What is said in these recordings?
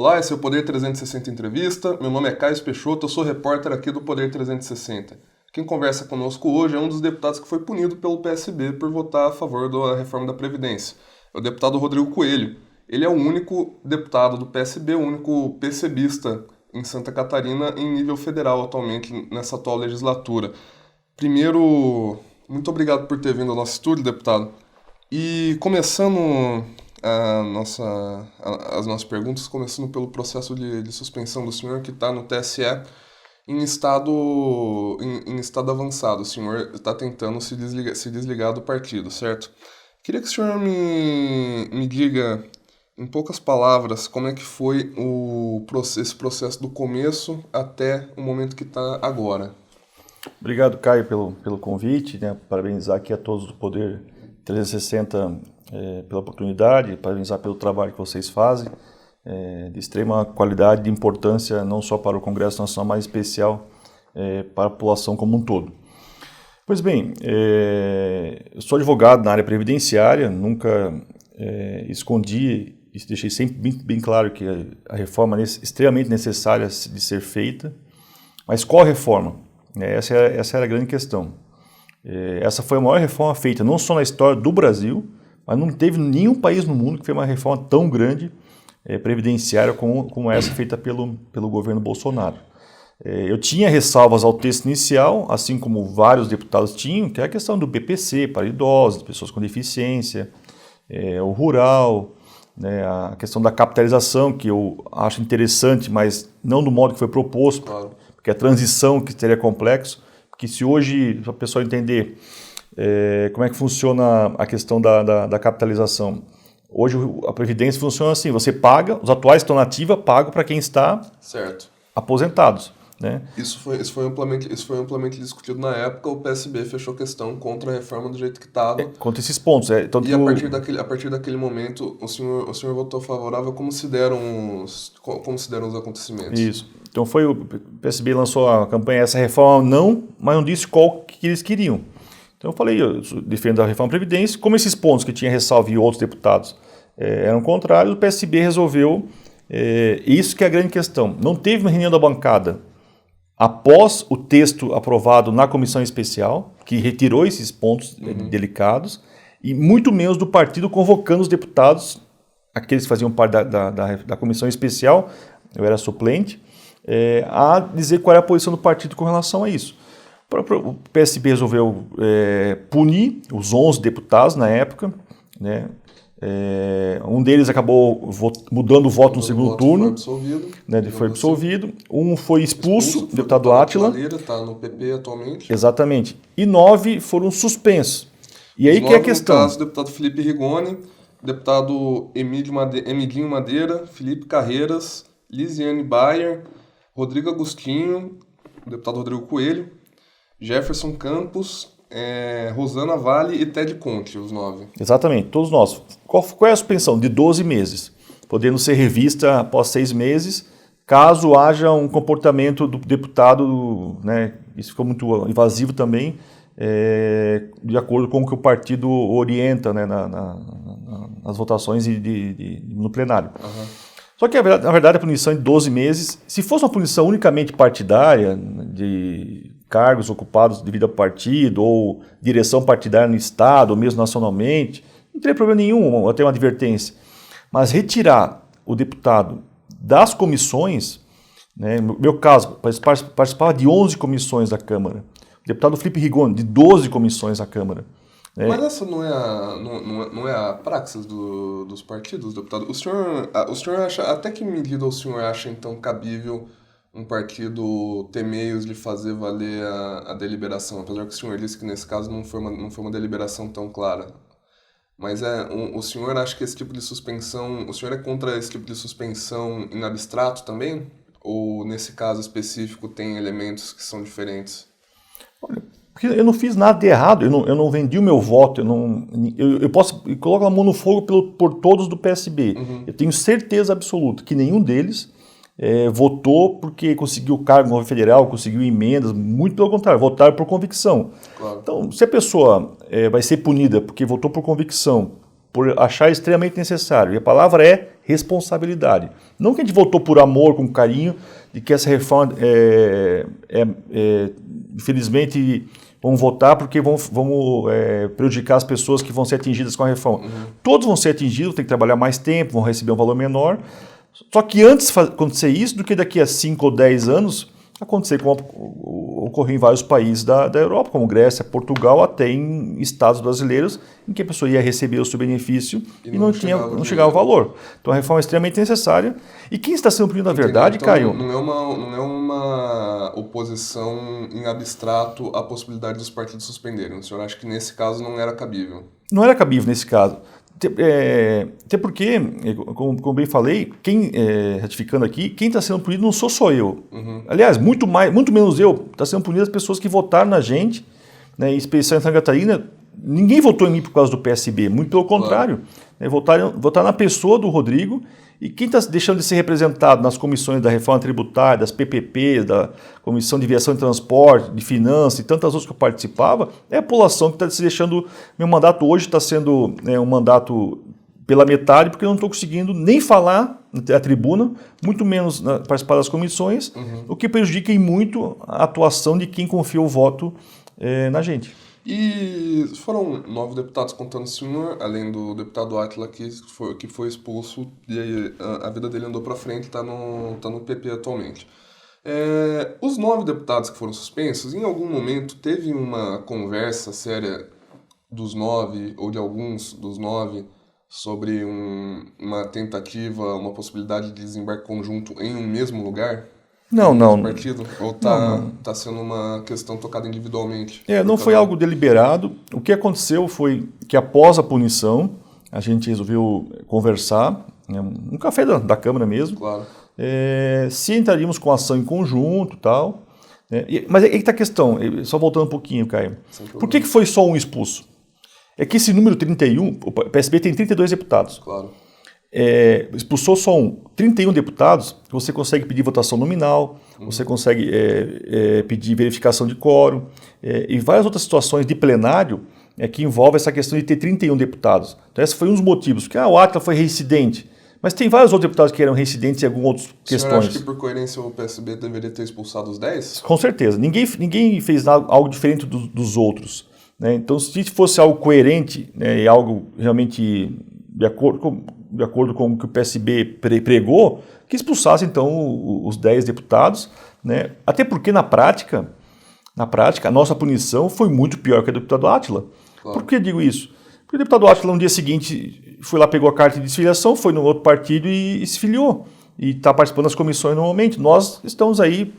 Olá, esse é o Poder 360 Entrevista. Meu nome é Caio Peixoto, eu sou repórter aqui do Poder 360. Quem conversa conosco hoje é um dos deputados que foi punido pelo PSB por votar a favor da reforma da Previdência. É o deputado Rodrigo Coelho. Ele é o único deputado do PSB, o único PCBista em Santa Catarina em nível federal atualmente nessa atual legislatura. Primeiro, muito obrigado por ter vindo ao nosso estúdio, deputado. E começando as nossas perguntas, começando pelo processo de suspensão do senhor que está no TSE em estado avançado. O senhor está tentando se desligar do partido, certo? Queria que o senhor me diga, em poucas palavras, como é que foi esse processo do começo até o momento que está agora. Obrigado, Caio, pelo convite, né? Parabenizar aqui a todos do Poder 360 pela oportunidade, parabenizar pelo trabalho que vocês fazem, de extrema qualidade e de importância não só para o Congresso Nacional, mas especial para a população como um todo. Pois bem, eu sou advogado na área previdenciária, nunca escondi e deixei sempre bem claro que a reforma é extremamente necessária de ser feita, mas qual reforma? Essa era a grande questão. Essa foi a maior reforma feita não só na história do Brasil, mas não teve nenhum país no mundo que fez uma reforma tão grande previdenciária como essa feita pelo governo Bolsonaro. Eu tinha ressalvas ao texto inicial, assim como vários deputados tinham, que é a questão do BPC para idosos, pessoas com deficiência, o rural, né, a questão da capitalização, que eu acho interessante, mas não do modo que foi proposto, claro, porque a transição que seria complexo, porque se hoje a pessoa entender como é que funciona a questão da capitalização. Hoje a Previdência funciona assim, você paga, os atuais que estão na ativa pagam para quem está aposentados. Né? Isso foi amplamente discutido na época, o PSB fechou questão contra a reforma do jeito que estava. Contra esses pontos. A partir daquele momento, o senhor votou favorável, como se deram os acontecimentos? Isso. Então o PSB lançou a campanha, essa reforma não, mas não disse qual que eles queriam. Então eu falei, eu defendo a reforma da Previdência, como esses pontos que tinha ressalva e outros deputados eram contrários, o PSB resolveu, isso que é a grande questão. Não teve uma reunião da bancada após o texto aprovado na comissão especial, que retirou esses pontos delicados, e muito menos do partido convocando os deputados, aqueles que faziam parte da comissão especial, eu era suplente, a dizer qual era a posição do partido com relação a isso. O PSB resolveu punir os 11 deputados na época, né? Um deles acabou mudando o voto no segundo turno, ele foi absolvido. Um foi expulso, o deputado Átila. Está no PP atualmente. Exatamente. E 9 foram suspensos. E aí que é a questão. No caso, o deputado Felipe Rigoni, deputado Emidinho Madeira, Felipe Carreiras, Lisiane Bayer, Rodrigo Agostinho, o deputado Rodrigo Coelho, Jefferson Campos, Rosana Vale e Ted Conte, os 9. Exatamente, todos nós. Qual é a suspensão? De 12 meses, podendo ser revista após 6 meses, caso haja um comportamento do deputado, né, isso ficou muito invasivo também, de acordo com o que o partido orienta, né, nas votações no plenário. Uhum. Só que, na verdade, a punição é de 12 meses. Se fosse uma punição unicamente partidária, de cargos ocupados devido ao partido, ou direção partidária no Estado, ou mesmo nacionalmente, não teria problema nenhum, até uma advertência. Mas retirar o deputado das comissões, né, no meu caso, participava de 11 comissões da Câmara. O deputado Felipe Rigoni, de 12 comissões da Câmara. Mas essa não é a praxis dos partidos, deputado? O senhor acha, até que medida o senhor acha, então, cabível um partido ter meios de fazer valer a deliberação? Apesar que o senhor disse que, nesse caso, não foi uma deliberação tão clara. Mas o senhor acha que esse tipo de suspensão... O senhor é contra esse tipo de suspensão em abstrato também? Ou, nesse caso específico, tem elementos que são diferentes? Olha, porque eu não fiz nada de errado, eu não vendi o meu voto, eu coloco a mão no fogo por todos do PSB. Uhum. Eu tenho certeza absoluta que nenhum deles votou porque conseguiu cargo no governo federal, conseguiu emendas, muito pelo contrário, votaram por convicção. Claro. Então, se a pessoa vai ser punida porque votou por convicção, por achar extremamente necessário. E a palavra é responsabilidade. Não que a gente votou por amor, com carinho, de que essa reforma, infelizmente, vão votar porque vamos prejudicar as pessoas que vão ser atingidas com a reforma. Todos vão ser atingidos, tem que trabalhar mais tempo, vão receber um valor menor. Só que antes de acontecer isso, do que daqui a 5 ou 10 anos, acontecer como ocorreu em vários países da Europa, como Grécia, Portugal, até em estados brasileiros, em que a pessoa ia receber o seu benefício e não chegava o valor. Então a reforma é extremamente necessária. E quem está sendo punido na verdade, então, Caio? Não é uma oposição em abstrato à possibilidade dos partidos suspenderem. O senhor acha que nesse caso não era cabível? Não era cabível nesse caso. Até porque, como bem falei, ratificando aqui, quem está sendo punido não sou só eu. Aliás, muito menos eu, está sendo punido as pessoas que votaram na gente, né, em especial em Santa Catarina. Ninguém votou em mim por causa do PSB, muito pelo contrário. Votaram na pessoa do Rodrigo, e quem está deixando de ser representado nas comissões da reforma tributária, das PPPs, da Comissão de Viação e Transporte, de Finanças e tantas outras que eu participava, é a população que está se deixando. Meu mandato hoje está sendo um mandato pela metade, porque eu não estou conseguindo nem falar na tribuna, muito menos participar das comissões, o que prejudica em muito a atuação de quem confia o voto na gente. E foram 9 deputados contando o senhor, além do deputado Átila que foi expulso, e a vida dele andou para frente, está no PP atualmente. Os 9 deputados que foram suspensos, em algum momento teve uma conversa séria dos 9, ou de alguns dos 9, sobre uma tentativa, uma possibilidade de desembarque conjunto em um mesmo lugar? Não. Partido? Ou está sendo uma questão tocada individualmente? Não foi algo deliberado. O que aconteceu foi que após a punição, a gente resolveu conversar, um café da Câmara mesmo, claro. Se entraríamos com ação em conjunto e tal. Mas aí que está a questão, só voltando um pouquinho, Caio. Por que foi só um expulso? É que esse número 31, o PSB tem 32 deputados. Claro. Expulsou só 31 deputados, você consegue pedir votação nominal, você consegue pedir verificação de quórum, e várias outras situações de plenário que envolvem essa questão de ter 31 deputados. Então esse foi um dos motivos, porque o Átila foi reincidente, mas tem vários outros deputados que eram reincidentes em algumas outras questões. O senhor acha que por coerência o PSB deveria ter expulsado os 10? Com certeza, ninguém fez algo diferente dos outros. Né? Então se fosse algo coerente, e algo realmente de acordo com o que o PSB pregou, que expulsasse então os 10 deputados, né? Até porque na prática, a nossa punição foi muito pior que a do deputado Átila. Claro. Por que eu digo isso? Porque o deputado Átila no dia seguinte foi lá, pegou a carta de desfiliação, foi no outro partido e se filiou. E está participando das comissões normalmente. Nós estamos aí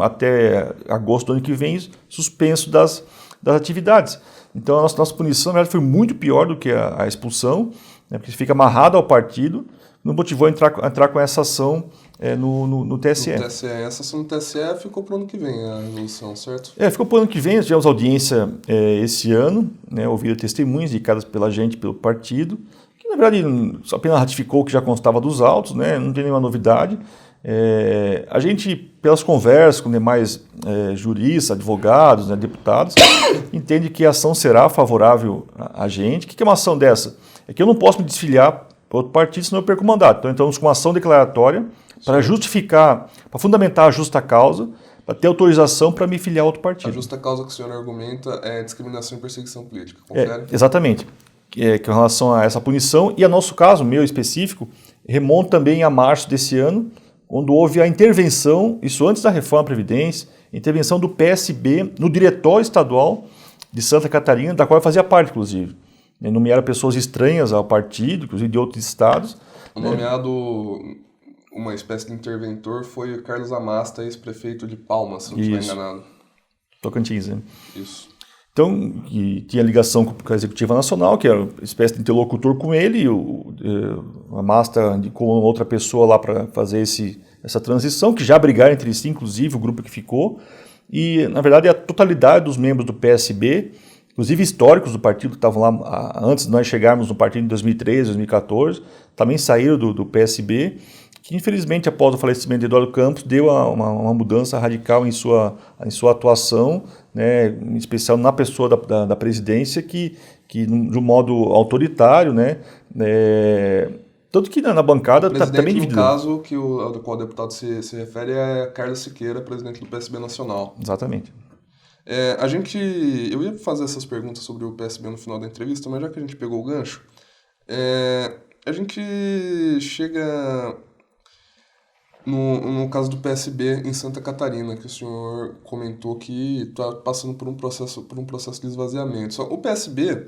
até agosto do ano que vem suspenso das atividades. Então a nossa punição, na verdade, foi muito pior do que a expulsão, porque fica amarrado ao partido, nos motivou a entrar com essa ação no TSE. Essa ação no TSE ficou para o ano que vem, a resolução, certo? Ficou para o ano que vem, nós tivemos audiência esse ano, ouviram testemunhas indicadas pela gente, pelo partido, que na verdade só apenas ratificou o que já constava dos autos, não tem nenhuma novidade. A gente, pelas conversas com demais juristas, advogados, deputados, entende que a ação será favorável a gente. O que é uma ação dessa? É que eu não posso me desfiliar para outro partido, senão eu perco o mandato. Então entramos com uma ação declaratória para justificar, para fundamentar a justa causa, para ter autorização para me filiar a outro partido. A justa causa que o senhor argumenta é discriminação e perseguição política, confere? Exatamente. Que com relação a essa punição, e a nosso caso, meu específico, remonta também a março desse ano, quando houve a intervenção, isso antes da reforma da Previdência, intervenção do PSB no Diretório Estadual de Santa Catarina, da qual eu fazia parte, inclusive. Nomearam pessoas estranhas ao partido, inclusive de outros estados. O nomeado, uma espécie de interventor, foi o Carlos Amasta, ex-prefeito de Palmas, se não estiver enganado. Tocantins, né? Isso. Então, que tinha ligação com a Executiva Nacional, que era uma espécie de interlocutor com ele, e o Amasta indicou outra pessoa lá para fazer essa transição, que já brigaram entre si, inclusive o grupo que ficou, e, na verdade, a totalidade dos membros do PSB, inclusive históricos do partido que estavam lá antes de nós chegarmos no partido em 2013, 2014, também saíram do PSB, que infelizmente após o falecimento de Eduardo Campos deu uma mudança radical em sua atuação, né, em especial na pessoa da presidência, que de um modo autoritário, né, tanto que na bancada está bem dividido. No caso ao qual o deputado se refere é Carla Siqueira, presidente do PSB Nacional. Exatamente. Eu ia fazer essas perguntas sobre o PSB no final da entrevista, mas já que a gente pegou o gancho, a gente chega no caso do PSB em Santa Catarina, que o senhor comentou que está passando por um processo de esvaziamento. Só, o PSB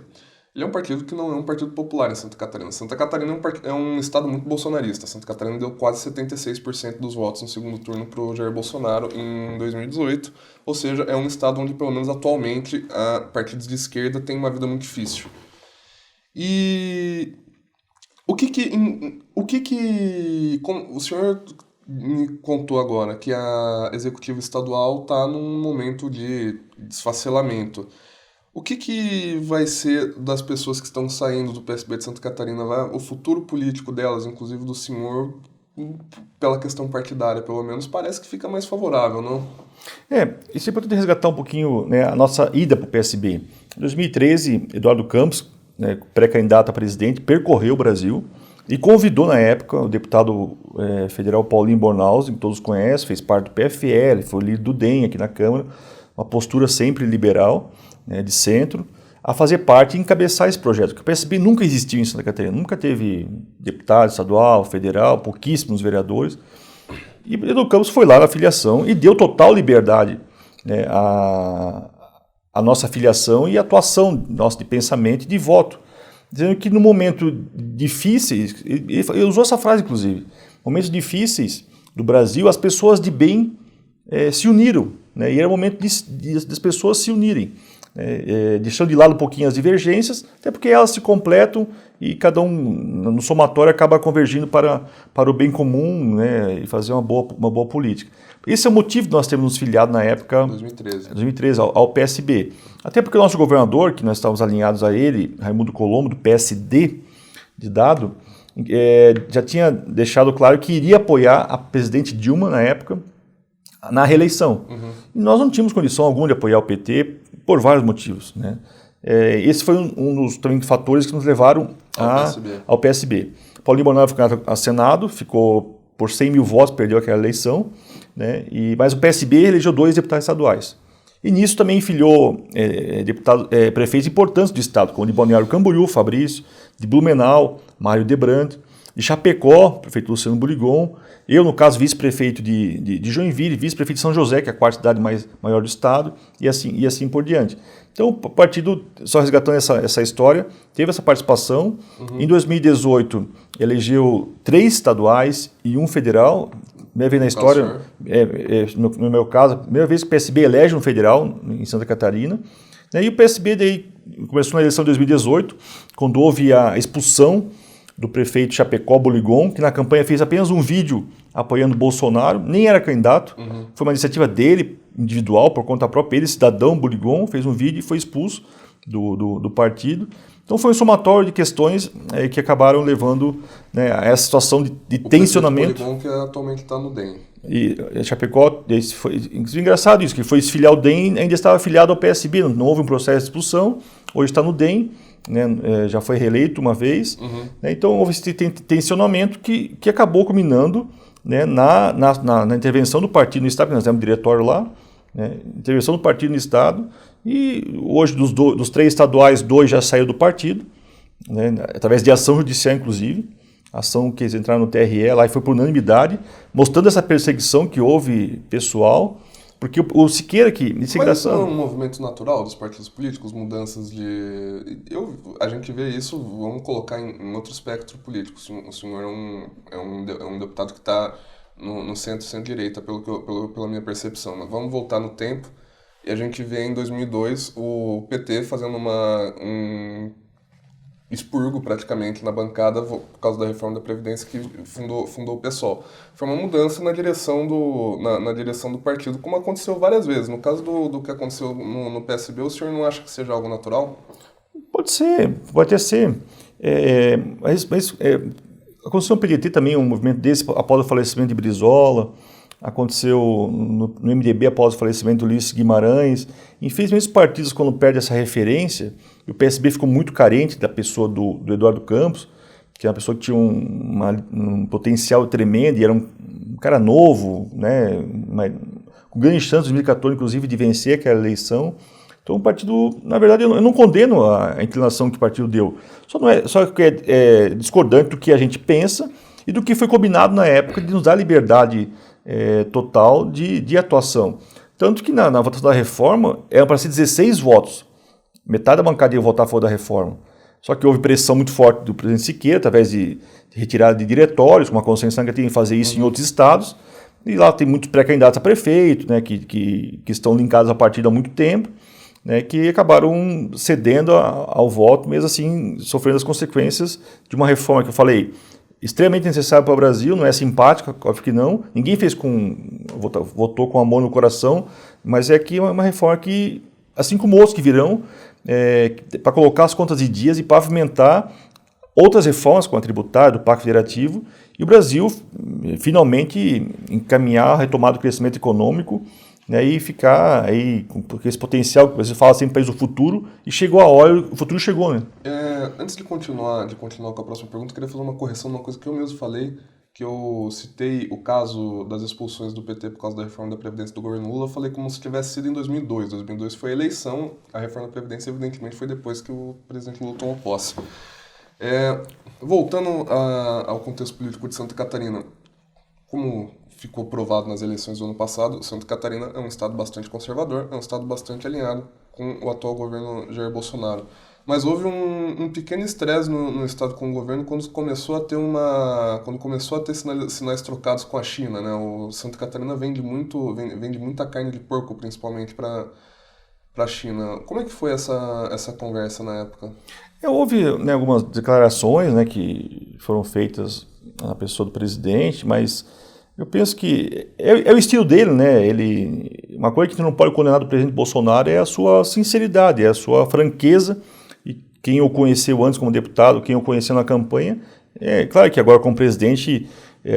ele é um partido que não é um partido popular em Santa Catarina. Santa Catarina é um estado muito bolsonarista. Santa Catarina deu quase 76% dos votos no segundo turno para o Jair Bolsonaro em 2018. Ou seja, é um estado onde, pelo menos atualmente, partidos de esquerda têm uma vida muito difícil. E como o senhor me contou agora que a executiva estadual está num momento de desfacelamento. O que vai ser das pessoas que estão saindo do PSB de Santa Catarina? O futuro político delas, inclusive do senhor, pela questão partidária, pelo menos, parece que fica mais favorável, não? Isso é importante resgatar um pouquinho, né, a nossa ida para o PSB. Em 2013, Eduardo Campos, né, pré-candidato a presidente, percorreu o Brasil e convidou, na época, o deputado federal Paulinho Bornhausen, que todos conhecem, fez parte do PFL, foi líder do DEM aqui na Câmara, uma postura sempre liberal, né, de centro, a fazer parte e encabeçar esse projeto. Porque o PSB nunca existiu em Santa Catarina, nunca teve deputado estadual, federal, pouquíssimos vereadores. E Eduardo Campos foi lá na filiação e deu total liberdade, né, a nossa filiação e atuação nossa de pensamento e de voto. Dizendo que no momento difíceis, ele usou essa frase inclusive, momentos difíceis do Brasil, as pessoas de bem se uniram, né, e era o momento das pessoas se unirem. Deixando de lado um pouquinho as divergências, até porque elas se completam e cada um, no somatório, acaba convergindo para o bem comum, né, e fazer uma boa política. Esse é o motivo de nós termos nos filiado na época, 2013 ao PSB. Até porque o nosso governador, que nós estávamos alinhados a ele, Raimundo Colombo, do PSD de Dado, já tinha deixado claro que iria apoiar a presidente Dilma, na época, na reeleição. Uhum. E nós não tínhamos condição alguma de apoiar o PT por vários motivos, né? Esse foi um dos também fatores que nos levaram ao PSB. Paulinho Bornhausen ficou a Senado, ficou por 100 mil votos, perdeu aquela eleição, né? Mas o PSB elegeu 2 deputados estaduais. E nisso também filiou prefeitos importantes do estado, como de Balneário Camboriú, Fabrício, de Blumenau, Mário Debrand, de Chapecó, prefeito Luciano Burigon, eu, no caso, vice-prefeito de Joinville, vice-prefeito de São José, que é a quarta cidade maior do estado, e assim por diante. Então, o partido, só resgatando essa história, teve essa participação. Uhum. Em 2018, elegeu 3 estaduais e 1 federal. Primeira vez na história, no meu caso, a primeira vez que o PSB elege um federal em Santa Catarina. E o PSB daí começou na eleição de 2018, quando houve a expulsão do prefeito Chapecó, Burigon, que na campanha fez apenas um vídeo apoiando Bolsonaro, nem era candidato, foi uma iniciativa dele, individual, por conta própria, ele, cidadão Burigon, fez um vídeo e foi expulso do partido. Então foi um somatório de questões que acabaram levando, né, a essa situação de tensionamento. O Burigon que atualmente está no DEM. E Chapecó, inclusive engraçado isso, que foi desfiliar o DEM, ainda estava afiliado ao PSB, não houve um processo de expulsão, hoje está no DEM, né, já foi reeleito uma vez, né, então houve esse tensionamento que acabou culminando, né, na intervenção do partido no Estado, que nós temos um diretório lá, né, intervenção do partido no Estado, e hoje dos 3 estaduais, 2 já saíram do partido, né, através de ação judicial inclusive, ação que eles entraram no TRE lá e foi por unanimidade, mostrando essa perseguição que houve pessoal, porque o Siqueira que... Mas isso é um movimento natural dos partidos políticos, mudanças de... A gente vê isso, vamos colocar em outro espectro político. O senhor é um deputado que está no centro-direita, pela minha percepção. Mas vamos voltar no tempo, e a gente vê em 2002 o PT fazendo um expurgo praticamente na bancada por causa da reforma da Previdência que fundou o PSOL. Foi uma mudança na direção do partido, como aconteceu várias vezes. No caso do que aconteceu no PSB, o senhor não acha que seja algo natural? Pode ser, pode até ser. Mas aconteceu no PDT também um movimento desse após o falecimento de Brizola, aconteceu no MDB após o falecimento do Ulisses Guimarães. Infelizmente, os partidos, quando perdem essa referência, e o PSB ficou muito carente da pessoa do Eduardo Campos, que é uma pessoa que tinha um potencial tremendo e era um cara novo, né, com grande chance em 2014, inclusive, de vencer aquela eleição. Então o partido, na verdade, eu não condeno a inclinação que o partido deu, só que é discordante do que a gente pensa e do que foi combinado na época de nos dar liberdade total de atuação. Tanto que na votação da reforma eram para ser 16 votos, metade da bancada ia votar a favor da reforma. Só que houve pressão muito forte do presidente Siqueira, através de retirada de diretórios, com uma consciência que tem que fazer isso em outros estados, e lá tem muitos pré-candidatos a prefeito, né, que estão linkados à partida há muito tempo, né, que acabaram cedendo ao voto, mesmo assim sofrendo as consequências de uma reforma que eu falei, extremamente necessária para o Brasil, não é simpática, óbvio que não, ninguém votou com amor no coração, mas é que é uma reforma que, assim como outros que virão, para colocar as contas em dias e pavimentar outras reformas, como a tributária, do Pacto Federativo, e o Brasil finalmente encaminhar a retomada do crescimento econômico, né, e ficar aí com esse potencial que você fala sempre, país do futuro, e chegou a hora, o futuro chegou, né? Antes de continuar com a próxima pergunta, eu queria fazer uma correção numa coisa que eu mesmo falei, que eu citei o caso das expulsões do PT por causa da reforma da Previdência do governo Lula, eu falei como se tivesse sido em 2002. 2002 foi a eleição, a reforma da Previdência evidentemente foi depois que o presidente Lula tomou posse. Voltando ao contexto político de Santa Catarina, como ficou provado nas eleições do ano passado, Santa Catarina é um estado bastante conservador, é um estado bastante alinhado com o atual governo Jair Bolsonaro. Mas houve um pequeno estresse no estado com o governo quando começou a ter sinais trocados com a China, né? O Santa Catarina vende muita carne de porco, principalmente para a China. Como é que foi essa conversa na época? Houve, né, algumas declarações, né, que foram feitas na pessoa do presidente, mas eu penso que é o estilo dele, né? Uma coisa que você não pode condenar do presidente Bolsonaro é a sua sinceridade, é a sua franqueza. E quem o conheceu antes como deputado, quem o conheceu na campanha, claro que agora como presidente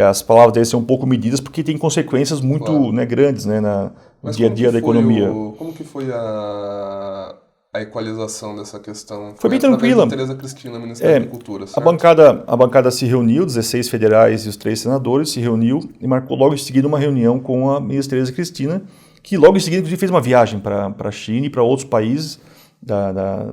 as palavras dele são um pouco medidas porque tem consequências muito, claro, né, grandes, né, no dia a dia da economia. Como que foi a equalização dessa questão? Foi bem tranquila. Tereza Cristina, Ministério da Agricultura, certo? A bancada se reuniu, 16 federais e os 3 senadores se reuniu e marcou logo em seguida uma reunião com a ministra Tereza Cristina, que logo em seguida inclusive fez uma viagem para a China e para outros países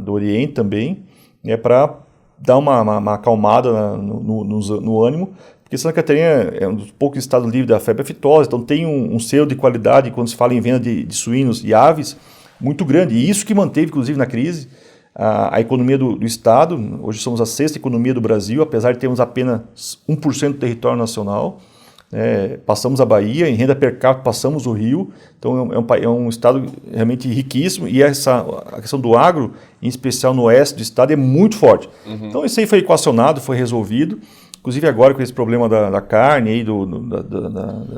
do Oriente também, né, para dar uma acalmada no ânimo, porque Santa Catarina é um dos poucos estados livres da febre aftosa, então tem um selo de qualidade quando se fala em venda de suínos e aves muito grande, e isso que manteve, inclusive, na crise, a economia do Estado. Hoje somos a 6ª economia do Brasil, apesar de termos apenas 1% do território nacional. Passamos a Bahia, em renda per capita passamos o Rio, então é um Estado realmente riquíssimo, e a questão do agro, em especial no oeste do Estado, é muito forte. Uhum. Então isso aí foi equacionado, foi resolvido, inclusive agora com esse problema da carne. Aí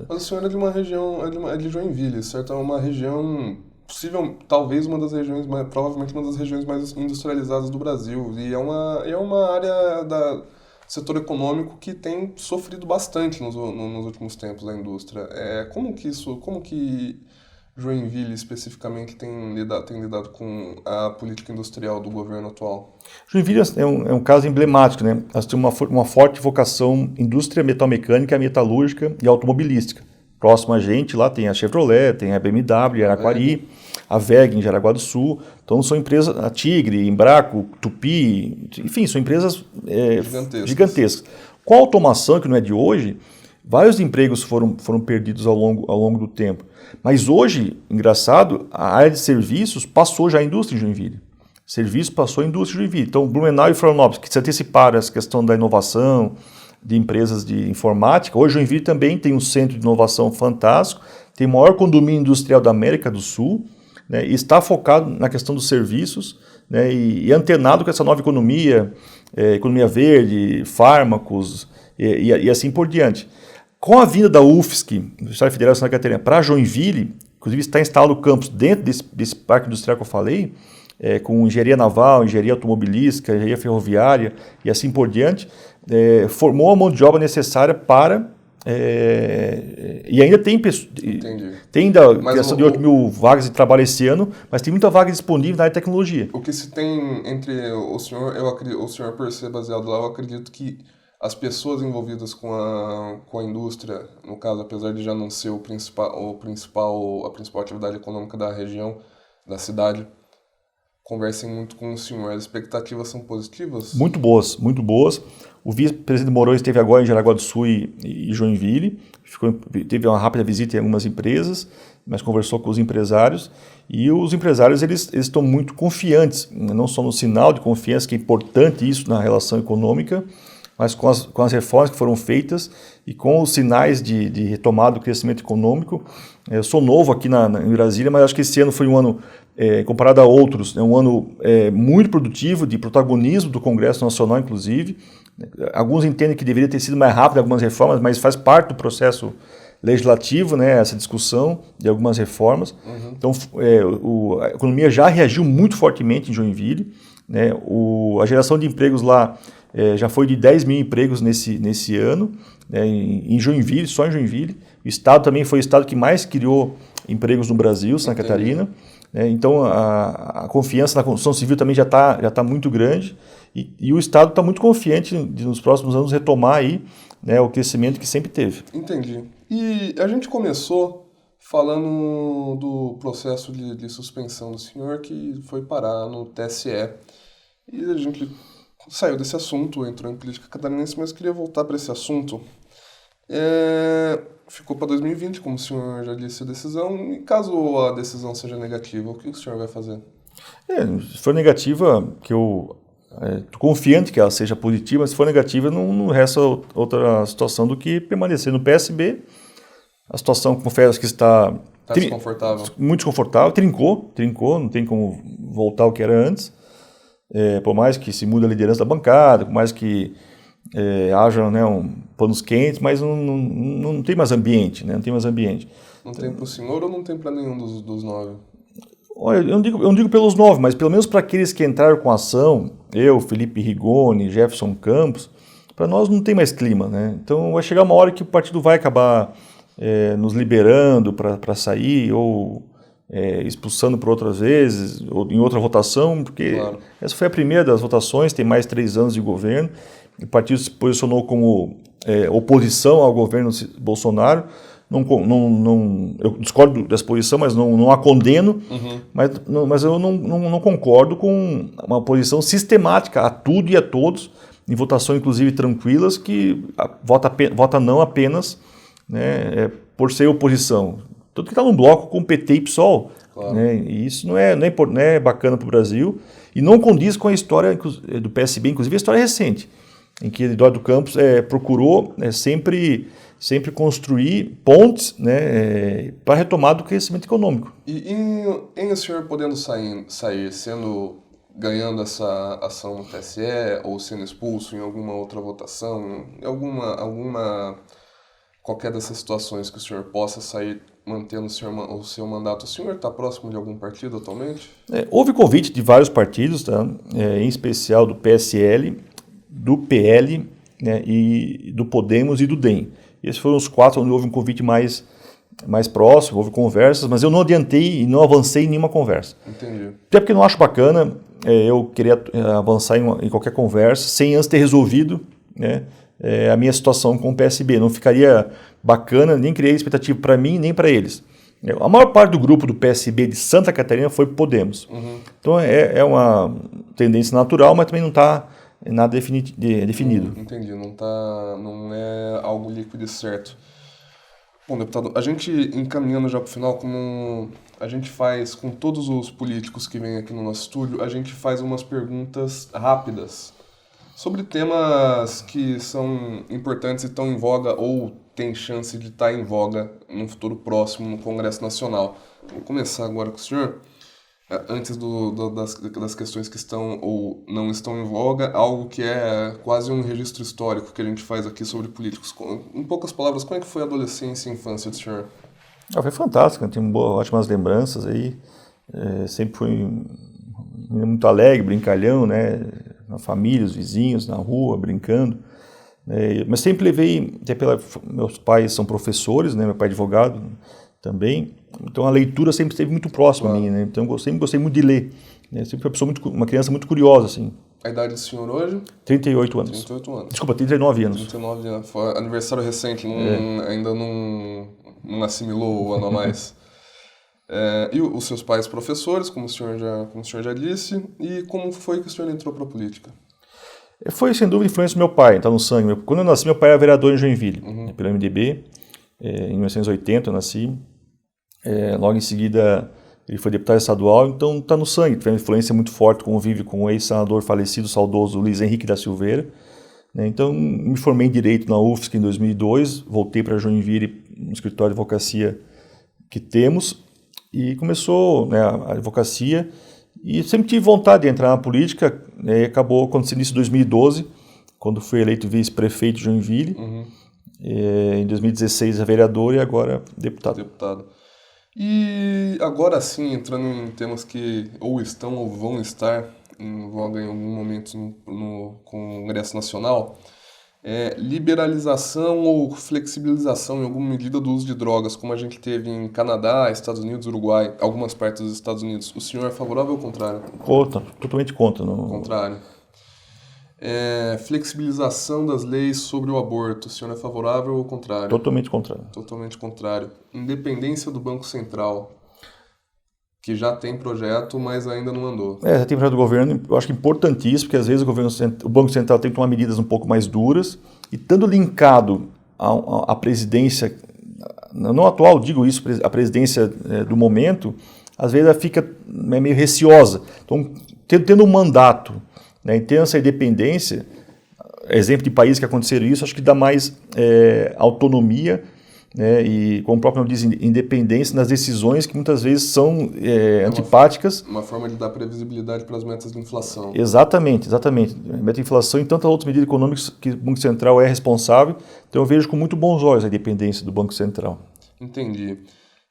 Mas o senhor é de uma região, é de Joinville, certo? É uma região... talvez provavelmente uma das regiões mais industrializadas do Brasil, e é uma área do setor econômico que tem sofrido bastante nos últimos tempos da indústria. Como que Joinville especificamente tem lidado com a política industrial do governo atual? Joinville é um caso emblemático, né? Nós temos uma forte vocação indústria metalmecânica, metalúrgica e automobilística. Próximo a gente, lá tem a Chevrolet, tem a BMW em Araquari, a WEG em Jaraguá do Sul. Então são empresas, a Tigre, Embraco, Tupi, enfim, são empresas gigantescas. Com a automação, que não é de hoje, vários empregos foram perdidos ao longo do tempo. Mas hoje, engraçado, a área de serviços passou já a indústria em Joinville. Serviço passou a indústria em Joinville. Então Blumenau e Florianópolis, que se anteciparam essa questão da inovação, de empresas de informática. Hoje, Joinville também tem um centro de inovação fantástico, tem o maior condomínio industrial da América do Sul, né, e está focado na questão dos serviços, né, e antenado com essa nova economia, economia verde, fármacos e assim por diante. Com a vinda da UFSC, Universidade Federal de Santa Catarina, para Joinville, inclusive está instalado o campus dentro desse parque industrial que eu falei, com engenharia naval, engenharia automobilística, engenharia ferroviária e assim por diante, formou a mão de obra necessária para... e ainda tem ainda criação de 8 mil vagas de trabalho esse ano, mas tem muita vaga disponível na área de tecnologia. O que se tem entre o senhor, o senhor por ser baseado lá, eu acredito que as pessoas envolvidas com a indústria, no caso, apesar de já não ser a principal atividade econômica da região, da cidade, conversem muito com o senhor. As expectativas são positivas? Muito boas, muito boas. O vice-presidente Mourão esteve agora em Jaraguá do Sul e Joinville, teve uma rápida visita em algumas empresas, mas conversou com os empresários, e os empresários eles estão muito confiantes, não só no sinal de confiança, que é importante isso na relação econômica, mas com as reformas que foram feitas e com os sinais de retomada do crescimento econômico. Eu sou novo aqui em Brasília, mas acho que esse ano foi um ano, comparado a outros, um ano muito produtivo, de protagonismo do Congresso Nacional, inclusive. Alguns entendem que deveria ter sido mais rápido algumas reformas, mas faz parte do processo legislativo, né, essa discussão de algumas reformas. Uhum. Então, a economia já reagiu muito fortemente em Joinville, né, a geração de empregos lá já foi de 10 mil empregos nesse ano, né, em Joinville, só em Joinville. O estado também foi o estado que mais criou empregos no Brasil, Santa Catarina. Então, a confiança na construção civil também já tá muito grande, e o Estado está muito confiante de nos próximos anos retomar aí, né, o crescimento que sempre teve. Entendi. E a gente começou falando do processo de suspensão do senhor que foi parar no TSE. E a gente saiu desse assunto, entrou em política catarinense, mas queria voltar para esse assunto. Ficou para 2020, como o senhor já disse, a decisão. E caso a decisão seja negativa, o que o senhor vai fazer? Se for negativa, que eu estou confiante que ela seja positiva, mas se for negativa, não resta outra situação do que permanecer no PSB. A situação, confesso que está desconfortável. Muito desconfortável, trincou, não tem como voltar ao que era antes. Por mais que se mude a liderança da bancada, por mais que haja, né, panos quentes, mas não tem mais ambiente, né? Não tem mais ambiente. Não tem para o senhor ou não tem para nenhum dos 9? Olha, eu não digo pelos 9, mas pelo menos para aqueles que entraram com a ação, eu, Felipe Rigoni, Jefferson Campos, para nós não tem mais clima, né? Então vai chegar uma hora que o partido vai acabar nos liberando para sair, ou expulsando por outras vezes, ou em outra votação, porque claro, essa foi a primeira das votações, tem mais 3 anos de governo. O partido se posicionou como oposição ao governo Bolsonaro. Eu discordo dessa posição, mas não a condeno. Uhum. Mas eu não concordo com uma posição sistemática a tudo e a todos, em votações inclusive tranquilas, que vota não apenas, né, por ser oposição. Tanto que está num bloco com PT e PSOL. Claro. Né, e isso não é bacana para o Brasil e não condiz com a história do PSB, inclusive a história recente, em que Eduardo Campos procurou sempre construir pontes, né, para a retomada do crescimento econômico. E em o senhor podendo sair ganhando essa ação no TSE, ou sendo expulso em alguma outra votação, qualquer dessas situações que o senhor possa sair mantendo o seu mandato, o senhor está próximo de algum partido atualmente? Houve convite de vários partidos, tá? Em especial do PSL, do PL, né, e do Podemos e do DEM. Esses foram os 4 onde houve um convite mais próximo, houve conversas, mas eu não adiantei e não avancei em nenhuma conversa. Entendi. Até porque não acho bacana eu querer avançar em qualquer conversa sem antes ter resolvido, né, a minha situação com o PSB. Não ficaria bacana, nem criei expectativa para mim nem para eles. A maior parte do grupo do PSB de Santa Catarina foi Podemos. Uhum. Então é uma tendência natural, mas também não está nada definido. Entendi, não é algo líquido e certo. Bom, deputado, a gente encaminhando já para o final, como a gente faz com todos os políticos que vêm aqui no nosso estúdio, a gente faz umas perguntas rápidas sobre temas que são importantes e estão em voga ou tem chance de estar em voga no futuro próximo no Congresso Nacional. Vou começar agora com o senhor. Antes das questões que estão ou não estão em voga, algo que é quase um registro histórico que a gente faz aqui sobre políticos. Em poucas palavras, como é que foi a adolescência e a infância do senhor? Foi fantástico, eu tenho ótimas lembranças aí. Sempre fui menino muito alegre, brincalhão, né? Na família, os vizinhos, na rua, brincando. Mas sempre levei, até meus pais são professores, né? Meu pai é advogado também, então a leitura sempre esteve muito próxima a mim, né? Então eu sempre gostei muito de ler, né? Sempre fui uma criança muito curiosa, assim. A idade do senhor hoje? 38 anos. 38 anos. Desculpa, 39 anos. 39 anos. Foi aniversário recente, ainda não assimilou o ano a mais. E os seus pais professores, como o senhor já disse, e como foi que o senhor entrou para a política? Foi, sem dúvida, influência do meu pai, está no sangue. Quando eu nasci, meu pai era vereador em Joinville, pelo MDB. Em 1980 eu nasci. Logo em seguida, ele foi deputado estadual, então está no sangue. Teve uma influência muito forte, convive com o ex-senador falecido, saudoso Luiz Henrique da Silveira. Então, me formei em Direito na UFSC em 2002, voltei para Joinville, no escritório de advocacia que temos, e começou, né, a advocacia. E sempre tive vontade de entrar na política, né, e acabou acontecendo isso em 2012, quando fui eleito vice-prefeito de Joinville. Em 2016 vereador e agora deputado. E agora sim, entrando em temas que ou estão ou vão estar em voga em algum momento no Congresso Nacional, liberalização ou flexibilização em alguma medida do uso de drogas, como a gente teve em Canadá, Estados Unidos, Uruguai, algumas partes dos Estados Unidos. O senhor é favorável ou contrário? Contra, totalmente contra. Não... Contrário. Flexibilização das leis sobre o aborto, o senhor é favorável ou contrário? Totalmente contrário. Totalmente contrário. Independência do Banco Central, que já tem projeto, mas ainda não andou. Já tem projeto do governo, eu acho que importantíssimo, porque às vezes o Banco Central tem que tomar medidas um pouco mais duras, e estando linkado à presidência, não atual, digo isso, a presidência do momento, às vezes ela fica meio receosa. Então, tendo um mandato, né, e tendo essa independência, exemplo de países que aconteceram isso, acho que dá mais autonomia, né, e, como o próprio nome diz, independência nas decisões que muitas vezes são antipáticas. Uma forma de dar previsibilidade para as metas de inflação. Exatamente. Meta de inflação e tantas outras medidas econômicas que o Banco Central é responsável. Então eu vejo com muito bons olhos a independência do Banco Central. Entendi.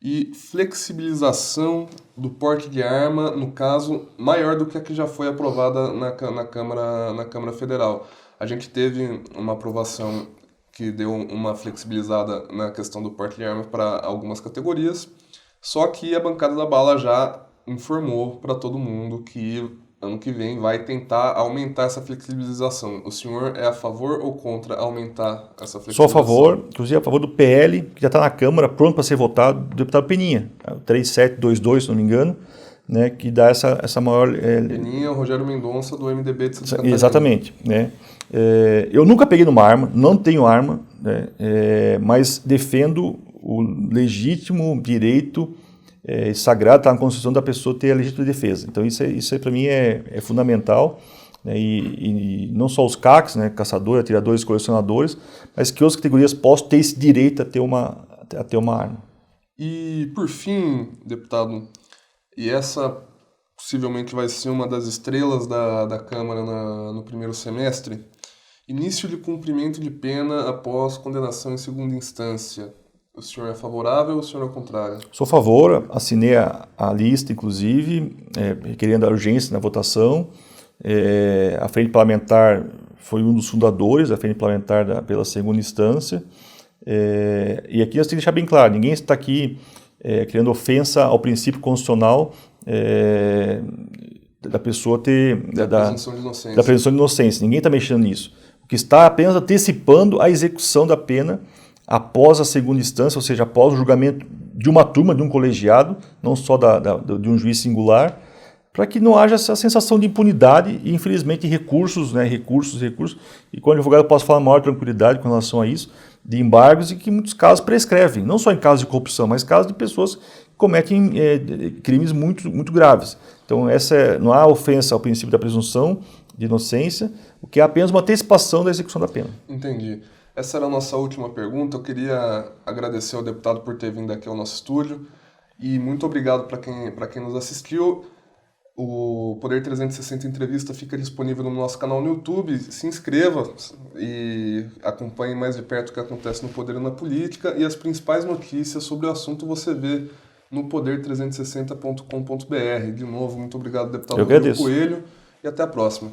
E flexibilização do porte de arma, no caso, maior do que a que já foi aprovada na Câmara Federal. A gente teve uma aprovação que deu uma flexibilizada na questão do porte de arma para algumas categorias, só que a bancada da bala já informou para todo mundo que ano que vem vai tentar aumentar essa flexibilização. O senhor é a favor ou contra aumentar essa flexibilização? Sou a favor, inclusive a favor do PL, que já está na Câmara, pronto para ser votado, do deputado Peninha, 3722, se não me engano, né, que dá essa maior... Peninha, Rogério Mendonça, do MDB de Santa Catarina. Exatamente, né? Eu nunca peguei numa arma, não tenho arma, né, mas defendo o legítimo direito sagrado, está na Constituição, da pessoa ter a legítima defesa. Então isso para mim é fundamental, né, e não só os CACs, né, caçadores, atiradores, colecionadores, mas que outras categorias possam ter esse direito a ter uma arma. E por fim, deputado, e essa possivelmente vai ser uma das estrelas da Câmara no primeiro semestre, início de cumprimento de pena após condenação em segunda instância. O senhor é favorável ou o senhor é contrário? Sou a favor, assinei a lista, inclusive, requerendo a urgência na votação. A Frente Parlamentar foi um dos fundadores, a Frente Parlamentar pela segunda instância. E aqui nós temos que deixar bem claro, ninguém está aqui criando ofensa ao princípio constitucional da pessoa ter... Da presunção de inocência. Ninguém está mexendo nisso. O que está apenas antecipando a execução da pena após a segunda instância, ou seja, após o julgamento de uma turma, de um colegiado, não só de um juiz singular, para que não haja essa sensação de impunidade e, infelizmente, recursos. E com o advogado eu posso falar com maior tranquilidade com relação a isso, de embargos, e que em muitos casos prescrevem, não só em casos de corrupção, mas em casos de pessoas que cometem crimes muito, muito graves. Então, não há ofensa ao princípio da presunção de inocência, o que é apenas uma antecipação da execução da pena. Entendi. Essa era a nossa última pergunta. Eu queria agradecer ao deputado por ter vindo aqui ao nosso estúdio e muito obrigado para quem nos assistiu. O Poder 360 Entrevista fica disponível no nosso canal no YouTube. Se inscreva e acompanhe mais de perto o que acontece no poder e na política, e as principais notícias sobre o assunto você vê no poder360.com.br. De novo, muito obrigado, deputado Eu Rodrigo agradeço. Coelho, e até a próxima.